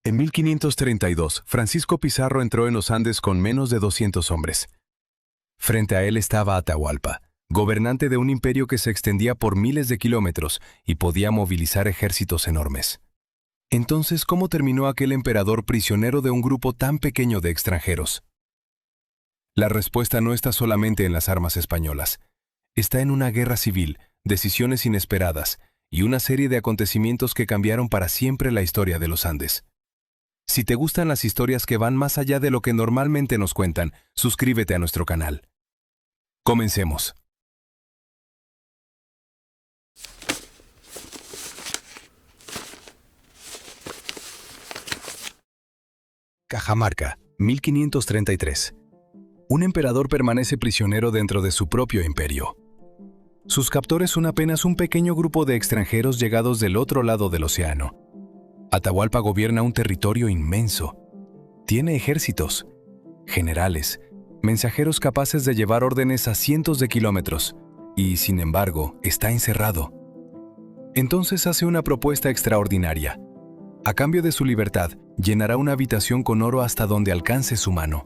En 1532, Francisco Pizarro entró en los Andes con menos de 200 hombres. Frente a él estaba Atahualpa, gobernante de un imperio que se extendía por miles de kilómetros y podía movilizar ejércitos enormes. Entonces, ¿cómo terminó aquel emperador prisionero de un grupo tan pequeño de extranjeros? La respuesta no está solamente en las armas españolas. Está en una guerra civil, decisiones inesperadas y una serie de acontecimientos que cambiaron para siempre la historia de los Andes. Si te gustan las historias que van más allá de lo que normalmente nos cuentan, suscríbete a nuestro canal. Comencemos. Cajamarca, 1533. Un emperador permanece prisionero dentro de su propio imperio. Sus captores son apenas un pequeño grupo de extranjeros llegados del otro lado del océano. Atahualpa gobierna un territorio inmenso. Tiene ejércitos, generales, mensajeros capaces de llevar órdenes a cientos de kilómetros, y, sin embargo, está encerrado. Entonces hace una propuesta extraordinaria. A cambio de su libertad, llenará una habitación con oro hasta donde alcance su mano,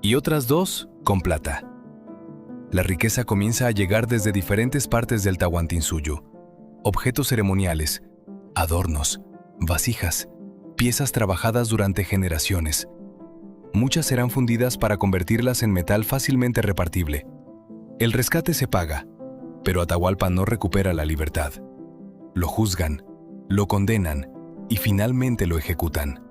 y otras 2 con plata. La riqueza comienza a llegar desde diferentes partes del Tahuantinsuyo. Objetos ceremoniales, adornos, vasijas, piezas trabajadas durante generaciones. Muchas serán fundidas para convertirlas en metal fácilmente repartible. El rescate se paga, pero Atahualpa no recupera la libertad. Lo juzgan, lo condenan y finalmente lo ejecutan.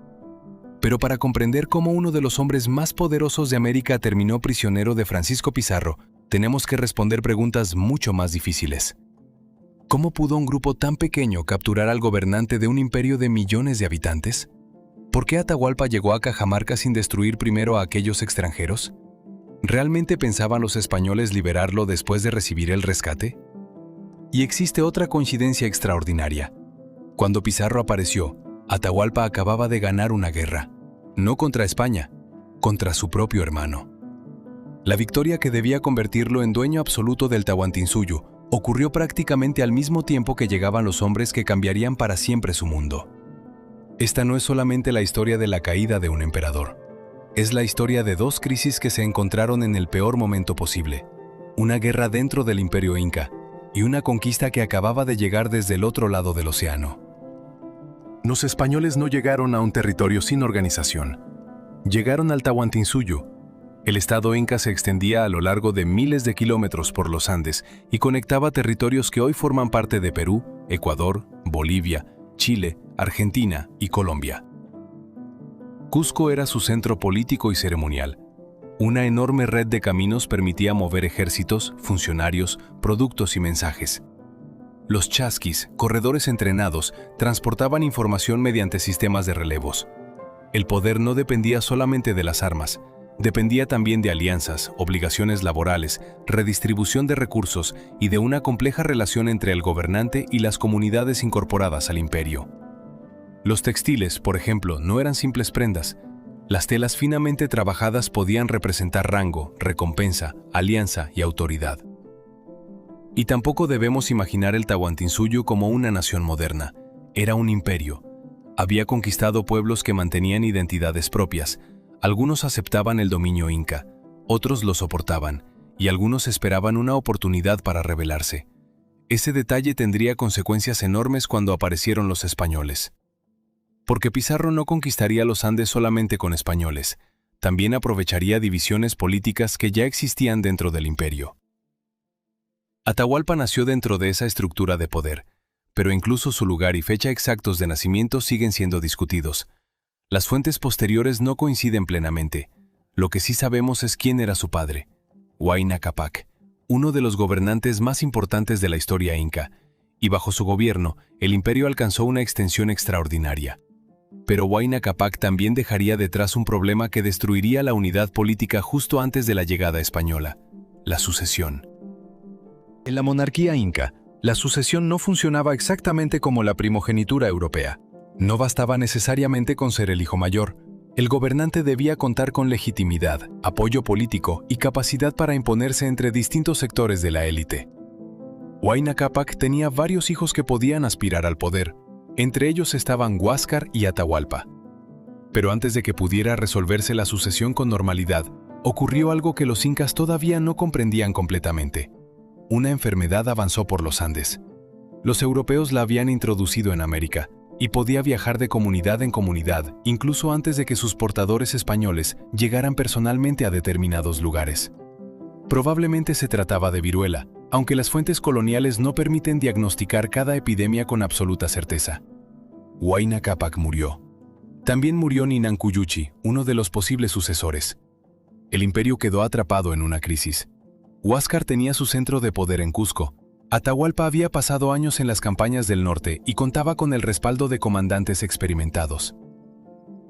Pero para comprender cómo uno de los hombres más poderosos de América terminó prisionero de Francisco Pizarro, tenemos que responder preguntas mucho más difíciles. ¿Cómo pudo un grupo tan pequeño capturar al gobernante de un imperio de millones de habitantes? ¿Por qué Atahualpa llegó a Cajamarca sin destruir primero a aquellos extranjeros? ¿Realmente pensaban los españoles liberarlo después de recibir el rescate? Y existe otra coincidencia extraordinaria. Cuando Pizarro apareció, Atahualpa acababa de ganar una guerra, no contra España, contra su propio hermano. La victoria que debía convertirlo en dueño absoluto del Tahuantinsuyo ocurrió prácticamente al mismo tiempo que llegaban los hombres que cambiarían para siempre su mundo. Esta no es solamente la historia de la caída de un emperador. Es la historia de 2 crisis que se encontraron en el peor momento posible. Una guerra dentro del imperio inca y una conquista que acababa de llegar desde el otro lado del océano. Los españoles no llegaron a un territorio sin organización. Llegaron al Tahuantinsuyo. El estado inca se extendía a lo largo de miles de kilómetros por los Andes y conectaba territorios que hoy forman parte de Perú, Ecuador, Bolivia, Chile, Argentina y Colombia. Cusco era su centro político y ceremonial. Una enorme red de caminos permitía mover ejércitos, funcionarios, productos y mensajes. Los chasquis, corredores entrenados, transportaban información mediante sistemas de relevos. El poder no dependía solamente de las armas. Dependía también de alianzas, obligaciones laborales, redistribución de recursos y de una compleja relación entre el gobernante y las comunidades incorporadas al imperio. Los textiles, por ejemplo, no eran simples prendas. Las telas finamente trabajadas podían representar rango, recompensa, alianza y autoridad. Y tampoco debemos imaginar el Tahuantinsuyo como una nación moderna. Era un imperio. Había conquistado pueblos que mantenían identidades propias. Algunos aceptaban el dominio inca, otros lo soportaban, y algunos esperaban una oportunidad para rebelarse. Ese detalle tendría consecuencias enormes cuando aparecieron los españoles. Porque Pizarro no conquistaría los Andes solamente con españoles, también aprovecharía divisiones políticas que ya existían dentro del imperio. Atahualpa nació dentro de esa estructura de poder, pero incluso su lugar y fecha exactos de nacimiento siguen siendo discutidos. Las fuentes posteriores no coinciden plenamente. Lo que sí sabemos es quién era su padre, Huayna Cápac, uno de los gobernantes más importantes de la historia inca, y bajo su gobierno, el imperio alcanzó una extensión extraordinaria. Pero Huayna Cápac también dejaría detrás un problema que destruiría la unidad política justo antes de la llegada española: la sucesión. En la monarquía inca, la sucesión no funcionaba exactamente como la primogenitura europea. No bastaba necesariamente con ser el hijo mayor. El gobernante debía contar con legitimidad, apoyo político y capacidad para imponerse entre distintos sectores de la élite. Huayna Cápac tenía varios hijos que podían aspirar al poder. Entre ellos estaban Huáscar y Atahualpa. Pero antes de que pudiera resolverse la sucesión con normalidad, ocurrió algo que los incas todavía no comprendían completamente. Una enfermedad avanzó por los Andes. Los europeos la habían introducido en América y podía viajar de comunidad en comunidad, incluso antes de que sus portadores españoles llegaran personalmente a determinados lugares. Probablemente se trataba de viruela, aunque las fuentes coloniales no permiten diagnosticar cada epidemia con absoluta certeza. Huayna Cápac murió. También murió Ninankuyuchi, uno de los posibles sucesores. El imperio quedó atrapado en una crisis. Huáscar tenía su centro de poder en Cusco. Atahualpa había pasado años en las campañas del norte y contaba con el respaldo de comandantes experimentados.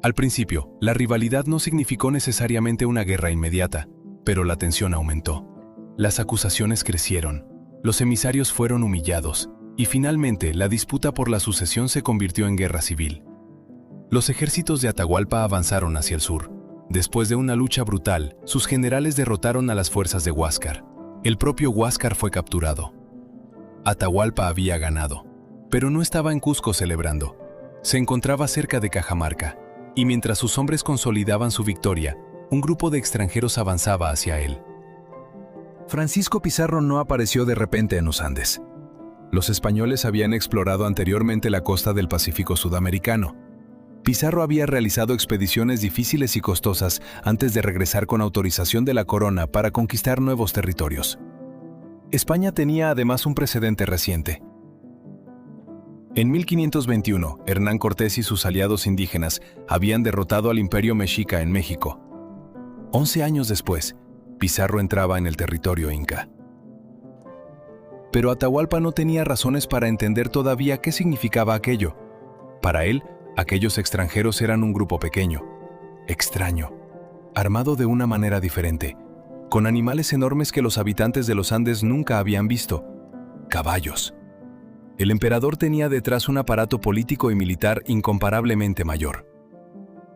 Al principio, la rivalidad no significó necesariamente una guerra inmediata, pero la tensión aumentó. Las acusaciones crecieron, los emisarios fueron humillados, y finalmente la disputa por la sucesión se convirtió en guerra civil. Los ejércitos de Atahualpa avanzaron hacia el sur. Después de una lucha brutal, sus generales derrotaron a las fuerzas de Huáscar. El propio Huáscar fue capturado. Atahualpa había ganado, pero no estaba en Cusco celebrando. Se encontraba cerca de Cajamarca, y mientras sus hombres consolidaban su victoria, un grupo de extranjeros avanzaba hacia él. Francisco Pizarro no apareció de repente en los Andes. Los españoles habían explorado anteriormente la costa del Pacífico sudamericano. Pizarro había realizado expediciones difíciles y costosas antes de regresar con autorización de la corona para conquistar nuevos territorios. España tenía además un precedente reciente. En 1521, Hernán Cortés y sus aliados indígenas habían derrotado al Imperio Mexica en México. 11 años después, Pizarro entraba en el territorio inca. Pero Atahualpa no tenía razones para entender todavía qué significaba aquello. Para él, aquellos extranjeros eran un grupo pequeño, extraño, armado de una manera diferente, con animales enormes que los habitantes de los Andes nunca habían visto, caballos. El emperador tenía detrás un aparato político y militar incomparablemente mayor.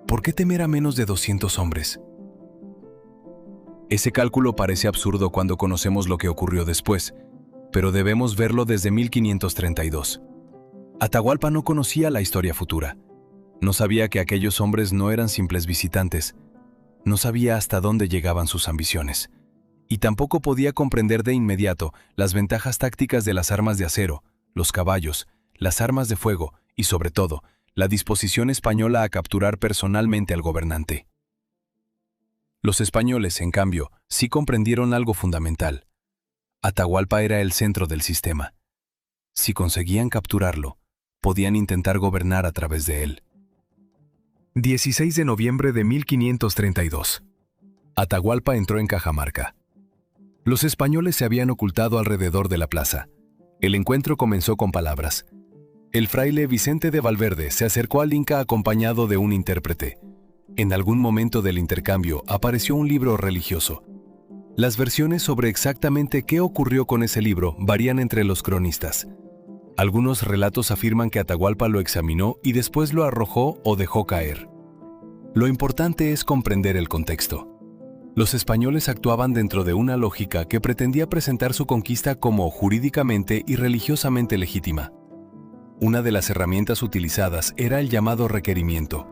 ¿Por qué temer a menos de 200 hombres? Ese cálculo parece absurdo cuando conocemos lo que ocurrió después, pero debemos verlo desde 1532. Atahualpa no conocía la historia futura. No sabía que aquellos hombres no eran simples visitantes. No sabía hasta dónde llegaban sus ambiciones. Y tampoco podía comprender de inmediato las ventajas tácticas de las armas de acero, los caballos, las armas de fuego y, sobre todo, la disposición española a capturar personalmente al gobernante. Los españoles, en cambio, sí comprendieron algo fundamental. Atahualpa era el centro del sistema. Si conseguían capturarlo, podían intentar gobernar a través de él. 16 de noviembre de 1532. Atahualpa entró en Cajamarca. Los españoles se habían ocultado alrededor de la plaza. El encuentro comenzó con palabras. El fraile Vicente de Valverde se acercó al Inca acompañado de un intérprete. En algún momento del intercambio apareció un libro religioso. Las versiones sobre exactamente qué ocurrió con ese libro varían entre los cronistas. Algunos relatos afirman que Atahualpa lo examinó y después lo arrojó o dejó caer. Lo importante es comprender el contexto. Los españoles actuaban dentro de una lógica que pretendía presentar su conquista como jurídicamente y religiosamente legítima. Una de las herramientas utilizadas era el llamado requerimiento,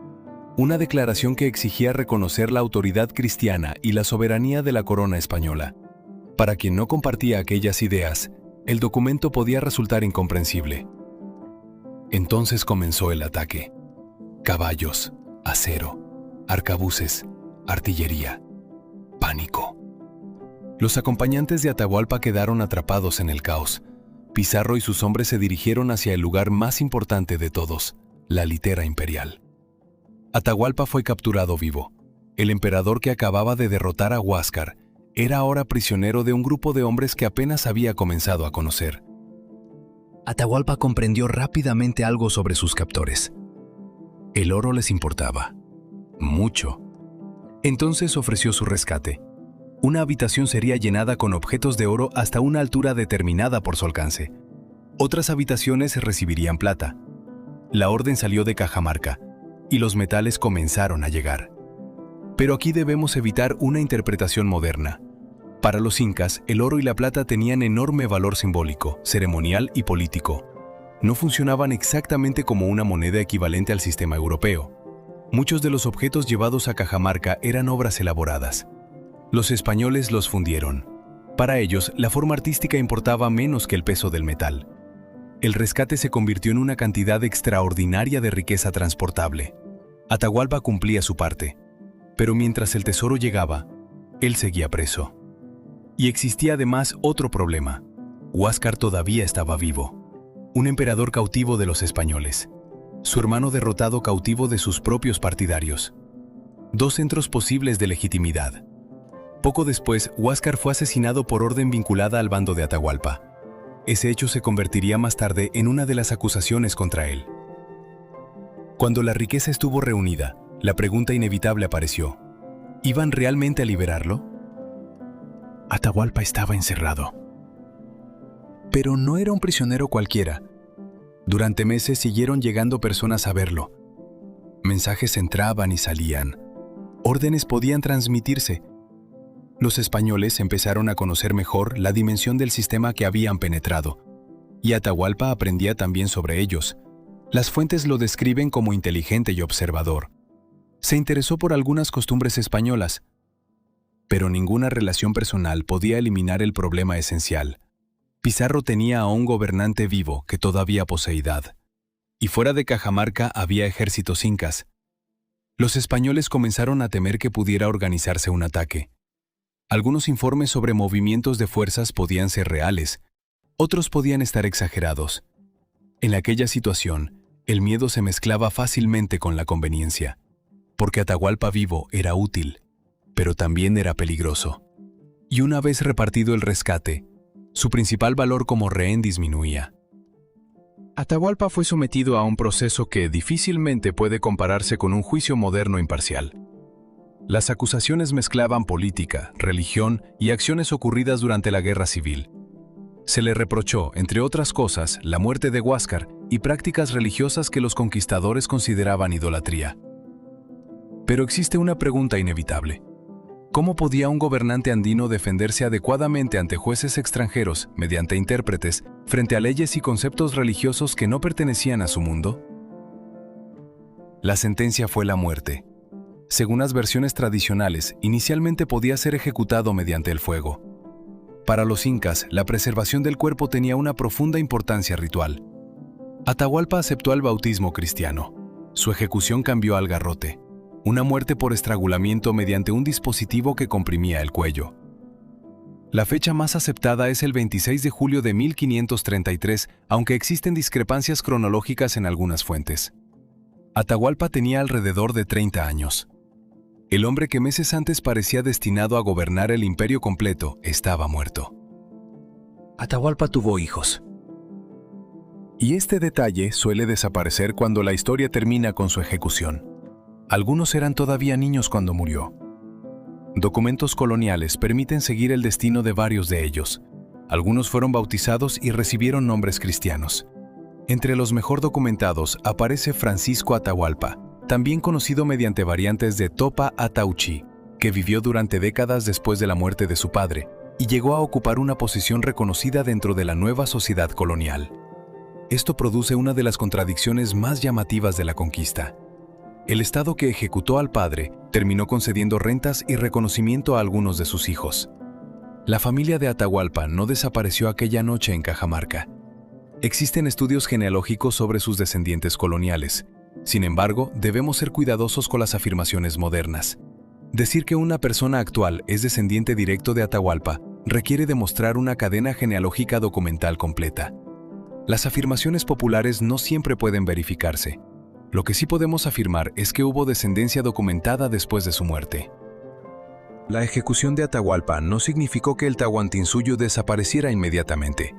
una declaración que exigía reconocer la autoridad cristiana y la soberanía de la corona española. Para quien no compartía aquellas ideas, el documento podía resultar incomprensible. Entonces comenzó el ataque. Caballos, acero, arcabuces, artillería, pánico. Los acompañantes de Atahualpa quedaron atrapados en el caos. Pizarro y sus hombres se dirigieron hacia el lugar más importante de todos, la litera imperial. Atahualpa fue capturado vivo. El emperador que acababa de derrotar a Huáscar era ahora prisionero de un grupo de hombres que apenas había comenzado a conocer. Atahualpa comprendió rápidamente algo sobre sus captores. El oro les importaba. Mucho. Entonces ofreció su rescate. Una habitación sería llenada con objetos de oro hasta una altura determinada por su alcance. Otras habitaciones recibirían plata. La orden salió de Cajamarca, y los metales comenzaron a llegar. Pero aquí debemos evitar una interpretación moderna. Para los incas, el oro y la plata tenían enorme valor simbólico, ceremonial y político. No funcionaban exactamente como una moneda equivalente al sistema europeo. Muchos de los objetos llevados a Cajamarca eran obras elaboradas. Los españoles los fundieron. Para ellos, la forma artística importaba menos que el peso del metal. El rescate se convirtió en una cantidad extraordinaria de riqueza transportable. Atahualpa cumplía su parte, pero mientras el tesoro llegaba, él seguía preso. Y existía además otro problema. Huáscar todavía estaba vivo, un emperador cautivo de los españoles, su hermano derrotado cautivo de sus propios partidarios. Dos centros posibles de legitimidad. Poco después, Huáscar fue asesinado por orden vinculada al bando de Atahualpa. Ese hecho se convertiría más tarde en una de las acusaciones contra él. Cuando la riqueza estuvo reunida, la pregunta inevitable apareció. ¿Iban realmente a liberarlo? Atahualpa estaba encerrado. Pero no era un prisionero cualquiera. Durante meses siguieron llegando personas a verlo. Mensajes entraban y salían. Órdenes podían transmitirse. Los españoles empezaron a conocer mejor la dimensión del sistema que habían penetrado, y Atahualpa aprendía también sobre ellos. Las fuentes lo describen como inteligente y observador. Se interesó por algunas costumbres españolas, pero ninguna relación personal podía eliminar el problema esencial. Pizarro tenía a un gobernante vivo que todavía poseía, y fuera de Cajamarca había ejércitos incas. Los españoles comenzaron a temer que pudiera organizarse un ataque. Algunos informes sobre movimientos de fuerzas podían ser reales, otros podían estar exagerados. En aquella situación, el miedo se mezclaba fácilmente con la conveniencia, porque Atahualpa vivo era útil, pero también era peligroso. Y una vez repartido el rescate, su principal valor como rehén disminuía. Atahualpa fue sometido a un proceso que difícilmente puede compararse con un juicio moderno imparcial. Las acusaciones mezclaban política, religión y acciones ocurridas durante la Guerra Civil. Se le reprochó, entre otras cosas, la muerte de Huáscar y prácticas religiosas que los conquistadores consideraban idolatría. Pero existe una pregunta inevitable. ¿Cómo podía un gobernante andino defenderse adecuadamente ante jueces extranjeros, mediante intérpretes, frente a leyes y conceptos religiosos que no pertenecían a su mundo? La sentencia fue la muerte. Según las versiones tradicionales, inicialmente podía ser ejecutado mediante el fuego. Para los incas, la preservación del cuerpo tenía una profunda importancia ritual. Atahualpa aceptó el bautismo cristiano. Su ejecución cambió al garrote, una muerte por estrangulamiento mediante un dispositivo que comprimía el cuello. La fecha más aceptada es el 26 de julio de 1533, aunque existen discrepancias cronológicas en algunas fuentes. Atahualpa tenía alrededor de 30 años. El hombre que meses antes parecía destinado a gobernar el imperio completo estaba muerto. Atahualpa tuvo hijos. Y este detalle suele desaparecer cuando la historia termina con su ejecución. Algunos eran todavía niños cuando murió. Documentos coloniales permiten seguir el destino de varios de ellos. Algunos fueron bautizados y recibieron nombres cristianos. Entre los mejor documentados aparece Francisco Atahualpa, también conocido mediante variantes de Topa Atauchi, que vivió durante décadas después de la muerte de su padre y llegó a ocupar una posición reconocida dentro de la nueva sociedad colonial. Esto produce una de las contradicciones más llamativas de la conquista. El Estado que ejecutó al padre terminó concediendo rentas y reconocimiento a algunos de sus hijos. La familia de Atahualpa no desapareció aquella noche en Cajamarca. Existen estudios genealógicos sobre sus descendientes coloniales. Sin embargo, debemos ser cuidadosos con las afirmaciones modernas. Decir que una persona actual es descendiente directo de Atahualpa requiere demostrar una cadena genealógica documental completa. Las afirmaciones populares no siempre pueden verificarse. Lo que sí podemos afirmar es que hubo descendencia documentada después de su muerte. La ejecución de Atahualpa no significó que el Tahuantinsuyo desapareciera inmediatamente.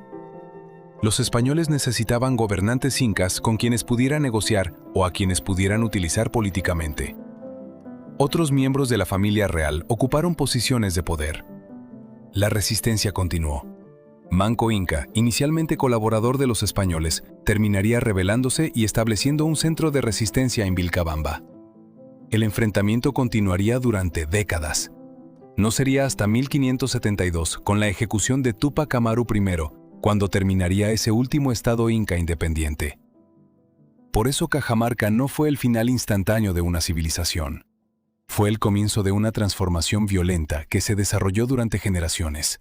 Los españoles necesitaban gobernantes incas con quienes pudieran negociar o a quienes pudieran utilizar políticamente. Otros miembros de la familia real ocuparon posiciones de poder. La resistencia continuó. Manco Inca, inicialmente colaborador de los españoles, terminaría rebelándose y estableciendo un centro de resistencia en Vilcabamba. El enfrentamiento continuaría durante décadas. No sería hasta 1572, con la ejecución de Túpac Amaru I, cuando terminaría ese último estado inca independiente. Por eso Cajamarca no fue el final instantáneo de una civilización. Fue el comienzo de una transformación violenta que se desarrolló durante generaciones.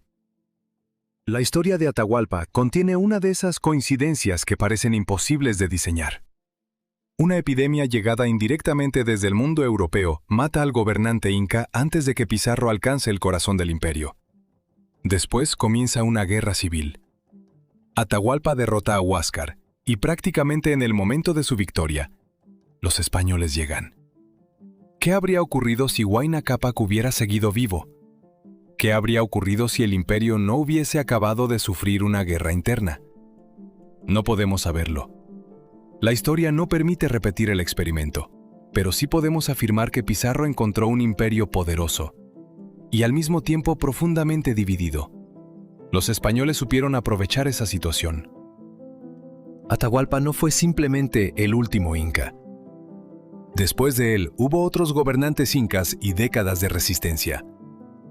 La historia de Atahualpa contiene una de esas coincidencias que parecen imposibles de diseñar. Una epidemia llegada indirectamente desde el mundo europeo mata al gobernante inca antes de que Pizarro alcance el corazón del imperio. Después comienza una guerra civil. Atahualpa derrota a Huáscar, y prácticamente en el momento de su victoria, los españoles llegan. ¿Qué habría ocurrido si Huayna Cápac hubiera seguido vivo? ¿Qué habría ocurrido si el imperio no hubiese acabado de sufrir una guerra interna? No podemos saberlo. La historia no permite repetir el experimento, pero sí podemos afirmar que Pizarro encontró un imperio poderoso y al mismo tiempo profundamente dividido. Los españoles supieron aprovechar esa situación. Atahualpa no fue simplemente el último inca. Después de él, hubo otros gobernantes incas y décadas de resistencia.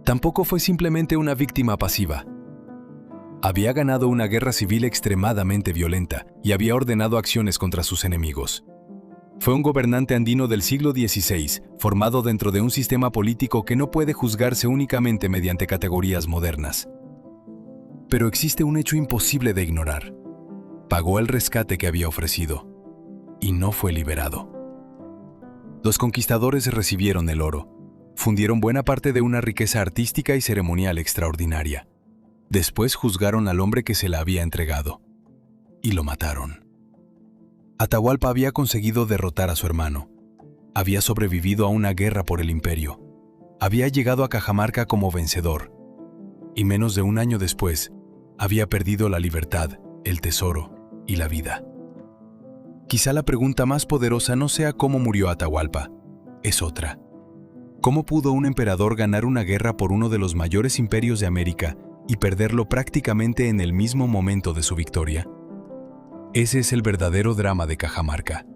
Tampoco fue simplemente una víctima pasiva. Había ganado una guerra civil extremadamente violenta y había ordenado acciones contra sus enemigos. Fue un gobernante andino del siglo XVI, formado dentro de un sistema político que no puede juzgarse únicamente mediante categorías modernas. Pero existe un hecho imposible de ignorar. Pagó el rescate que había ofrecido y no fue liberado. Los conquistadores recibieron el oro, fundieron buena parte de una riqueza artística y ceremonial extraordinaria. Después juzgaron al hombre que se la había entregado y lo mataron. Atahualpa había conseguido derrotar a su hermano. Había sobrevivido a una guerra por el imperio. Había llegado a Cajamarca como vencedor. Y menos de un año después, había perdido la libertad, el tesoro y la vida. Quizá la pregunta más poderosa no sea cómo murió Atahualpa, es otra. ¿Cómo pudo un emperador ganar una guerra por uno de los mayores imperios de América y perderlo prácticamente en el mismo momento de su victoria? Ese es el verdadero drama de Cajamarca.